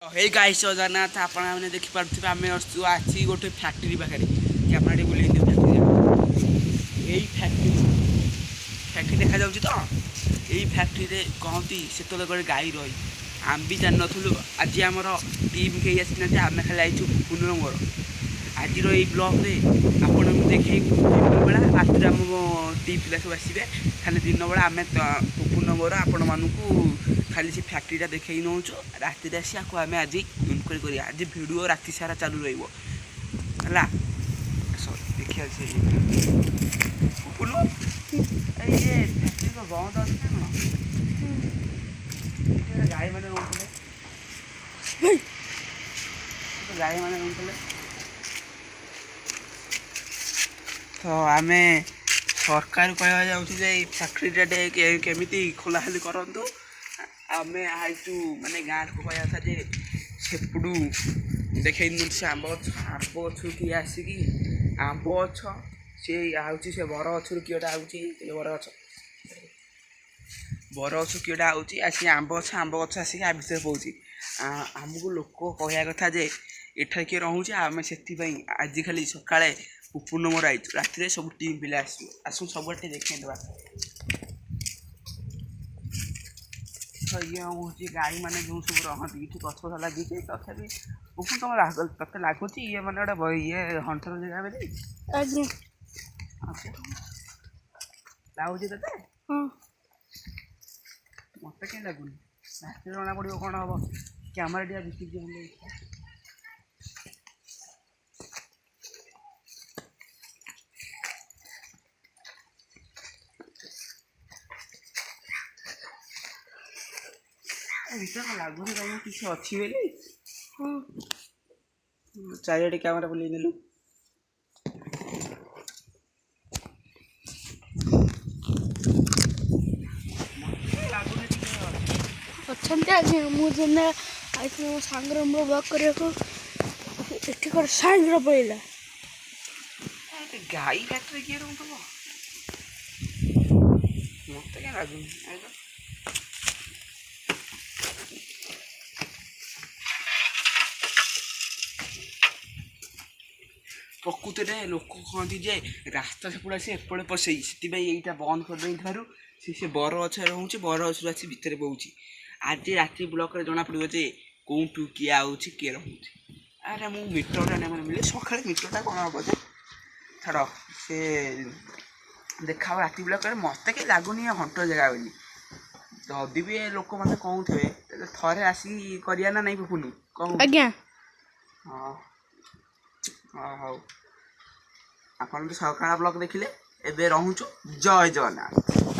Hey guys Jagannath आपण मैंने देखि पारथि आमे आसु आछि गोटे फैक्ट्री पाखे कि आपण एटी बुलेइ दियो फैक्ट्री एई फैक्ट्री देखा जाउछि तो एई फैक्ट्री रे कहंती सेतले गरे गाई रही आम भी जान नथुलु आज हमर टीम के आसी न आमे खाली आइछु पुनर मोर आज रो एई ब्लॉग रे आपण मु देखि बेला रात हम टीम पिला सब आसीबे खाली दिन बेला आमे पुनर मोर आपण मानकू खाली से फैक्ट्रीटा देखई नौचु राति आसी आको आम आज इनक्वारी कर आज भिडियो राति सारा चालू रही है देखिए फैक्ट्री को बंद अच्छे ना गाई मैंने रोकले गाई मैंने रोकले तो आम सरकार कह जाऊँ फैक्ट्रीटा केमी खोला खाली करूँ आमे आइटू माने गाँव को कह था जे सेपड़ू देखे से आंब गछ किए आसिकी आंब गछ सी से बर गचर किएटा बर गछ किएटा आसी आंब गछ आसिक आ भर पौची आमको लोक कह कथा जे एठार किए रोचे आम से आज खाली सका उपन मोर आई राति सब टीम पिला आसू सब देखे ये हूँ गाई मैंने जो सब रही गछ लगी तथापि उपन तुम तक लगुच ये मैंने गोटे ये हंटर जगह बोली लगुच ते मत कहीं लगुनि रास्ते जना पड़ो कौन हम कैमेरा टी भितर भर लगुनि तुम किसी अच्छी बोली चारिटे कैमेरा बुले देलु अच्छा मुझे मो सांगर मोर ब्लॉक कर सांगर पड़ा गाई फैक्ट्री किए रोक मत क्या लगुनि प्रकृत में लोक कहती जे रास्ता सेपटे आसी एपटे पसई से यहीटा बंद कर से बर गछ रोचे बर गछ आसी भितर बोची आज राति ब्लॉक जना पड़ो जे कौटू किए आउची किए रोचे अरे मु मीटरटा नहीं मिले सका मीटरटा कौन हम जे छाड़ से देखा राति ब्लॉक मत कहीं लगुनि हंटर जगह बोली जदि भी लोक मत कहते थे आसिक करिया ना नहीं पुपुनु कह आज्ञा हाँ हाँ हौ आपन तो सकाळ ब्लॉग देखिले एबे रहूछु जय जगन्नाथ।